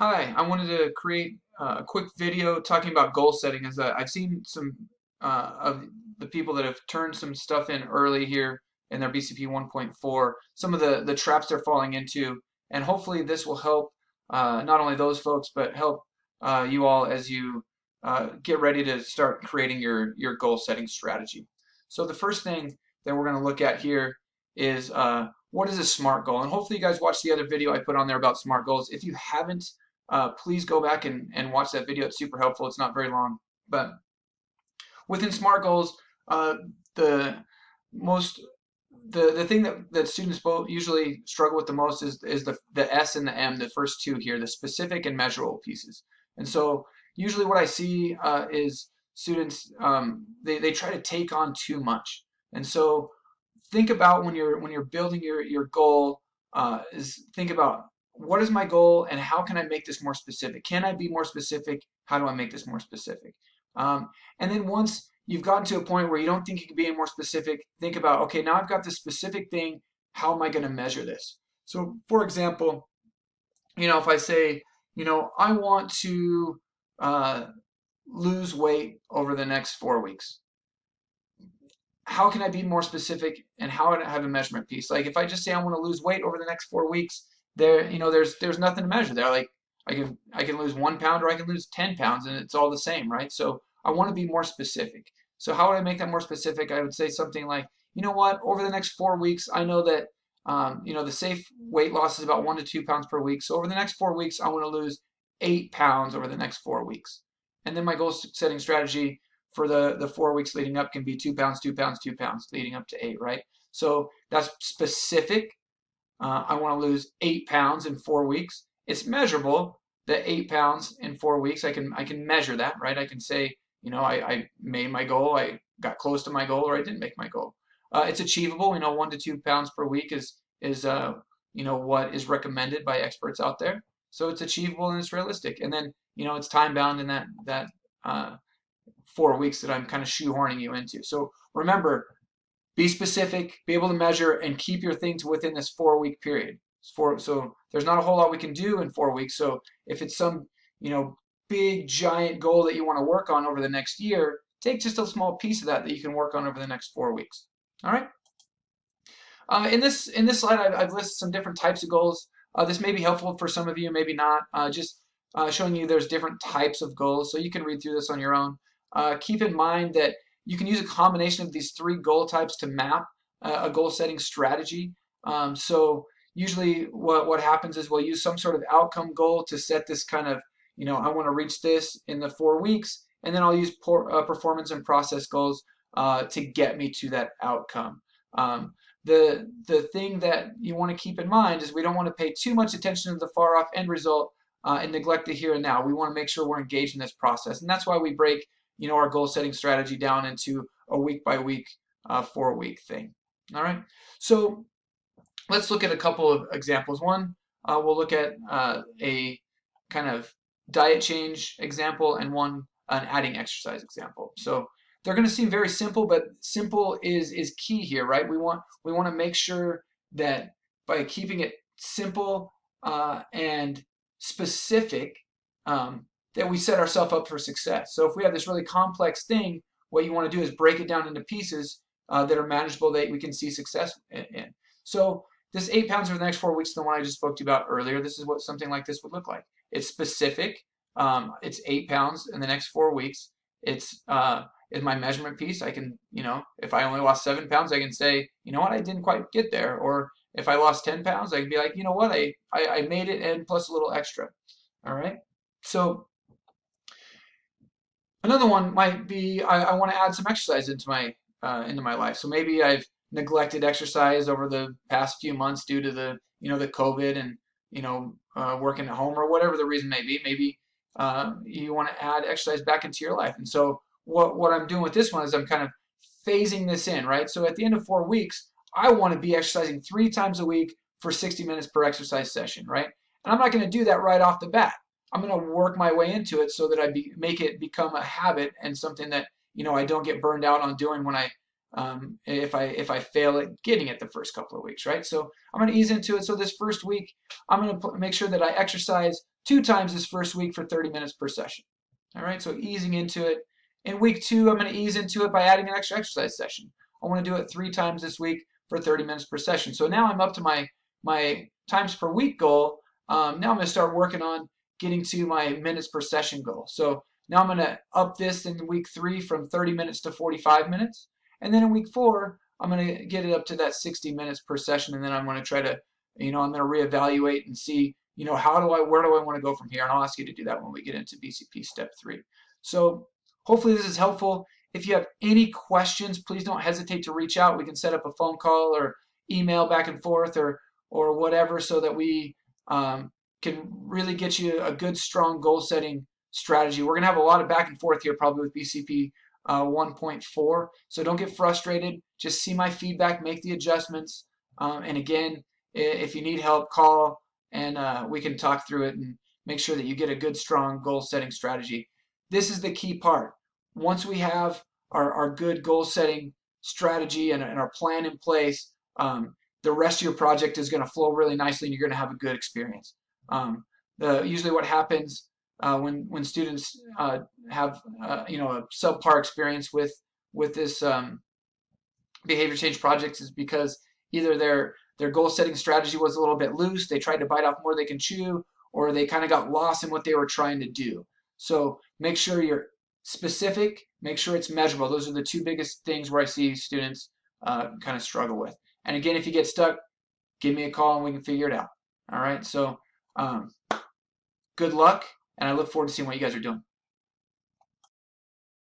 Hi, I wanted to create a quick video talking about goal setting as I've seen some of the people that have turned some stuff in early here in their BCP 1.4, some of the traps they're falling into, and hopefully this will help not only those folks, but help you all as you get ready to start creating your goal setting strategy. So the first thing that we're going to look at here is what is a SMART goal? And hopefully you guys watched the other video I put on there about SMART goals. If you haven't, please go back and watch that video. It's super helpful. It's not very long. But within SMART goals, the most the thing that students both usually struggle with the most is the S and the M, the first two here, the specific and measurable pieces. And so usually what I see is students they try to take on too much. And so think about when you're building your goal, is think about what is my goal and how can I make this more specific? Can I be more specific? How do I make this more specific? And then once you've gotten to a point where you don't think you can be any more specific, think about, okay, now I've got this specific thing. How am I going to measure this? So, for example, if I say, I want to uh, lose weight over the next 4 weeks. How can I be more specific and how would I have a measurement piece? Like if I just say I want to lose weight over the next 4 weeks, there's nothing to measure there. Like I can lose 1 pound or I can lose 10 pounds and it's all the same, right? So I want to be more specific. So how would I make that more specific? I would say something like, you know what, over the next 4 weeks, I know that the safe weight loss is about 1 to 2 pounds per week. So over the next 4 weeks, I want to lose 8 pounds over the next 4 weeks. And then my goal setting strategy for the 4 weeks leading up can be 2 pounds, 2 pounds, 2 pounds, leading up to 8, right? So that's specific. I want to lose 8 pounds in 4 weeks. It's measurable. The 8 pounds in 4 weeks, I can measure that, right? I can say, I made my goal, I got close to my goal, or I didn't make my goal. It's achievable. 1 to 2 pounds per week is what is recommended by experts out there. So it's achievable and it's realistic. And then it's time bound in that 4 weeks that I'm kind of shoehorning you into. So remember, be specific, be able to measure, and keep your thing to within this 4 week period. So there's not a whole lot we can do in 4 weeks. So if it's some big giant goal that you want to work on over the next year, take just a small piece of that you can work on over the next 4 weeks. All right. In this slide, I've listed some different types of goals. This may be helpful for some of you, maybe not. Just showing you there's different types of goals, so you can read through this on your own. Keep in mind that you can use a combination of these three goal types to map a goal setting strategy. So usually what happens is we'll use some sort of outcome goal to set this kind of, I want to reach this in the 4 weeks, and then I'll use performance and process goals to get me to that outcome. The thing that you want to keep in mind is we don't want to pay too much attention to the far off end result and neglect the here and now. We want to make sure we're engaged in this process, and that's why we break our goal setting strategy down into a week by week, 4 week thing. All right, so let's look at a couple of examples. One, we'll look at a kind of diet change example, and one an adding exercise example. So they're going to seem very simple, but simple is key here, right? We want to make sure that by keeping it simple and specific, that we set ourselves up for success. So if we have this really complex thing, what you want to do is break it down into pieces that are manageable, that we can see success in. So this 8 pounds over the next 4 weeks, the one I just spoke to you about earlier, this is what something like this would look like. It's specific. It's 8 pounds in the next 4 weeks. It's is my measurement piece. I can, if I only lost 7 pounds, I can say, I didn't quite get there. Or if I lost 10 pounds, I can be like, I made it and plus a little extra. All right. So another one might be I want to add some exercise into my life. So maybe I've neglected exercise over the past few months due to the COVID and working at home or whatever the reason may be. Maybe you want to add exercise back into your life. And so what I'm doing with this one is I'm kind of phasing this in, right? So at the end of 4 weeks, I want to be exercising 3 times a week for 60 minutes per exercise session, right? And I'm not going to do that right off the bat. I'm going to work my way into it so that make it become a habit and something that I don't get burned out on doing when I if I fail at getting it the first couple of weeks, right? So I'm going to ease into it. So this first week, I'm going to make sure that I exercise 2 times this first week for 30 minutes per session. All right, so easing into it. In week 2, I'm going to ease into it by adding an extra exercise session. I want to do it 3 times this week for 30 minutes per session. So now I'm up to my times per week goal. Now I'm going to start working on getting to my minutes per session goal. So now I'm going to up this in week 3 from 30 minutes to 45 minutes. And then in week 4, I'm going to get it up to that 60 minutes per session. And then I'm going to try to, I'm going to reevaluate and see, where do I want to go from here? And I'll ask you to do that when we get into BCP step 3. So hopefully this is helpful. If you have any questions, please don't hesitate to reach out. We can set up a phone call or email back and forth or whatever, so that we can really get you a good, strong goal setting strategy. We're going to have a lot of back and forth here probably with BCP 1.4. So don't get frustrated. Just see my feedback, make the adjustments. And again, if you need help, call and we can talk through it and make sure that you get a good, strong goal setting strategy. This is the key part. Once we have our good goal setting strategy and our plan in place, the rest of your project is going to flow really nicely and you're going to have a good experience. Usually what happens when students have a subpar experience with this behavior change projects is because either their goal setting strategy was a little bit loose, they tried to bite off more they can chew, or they kind of got lost in what they were trying to do. So make sure you're specific, make sure it's measurable. Those are the 2 biggest things where I see students kind of struggle with. And again, if you get stuck, give me a call and we can figure it out. All right, so good luck, and I look forward to seeing what you guys are doing.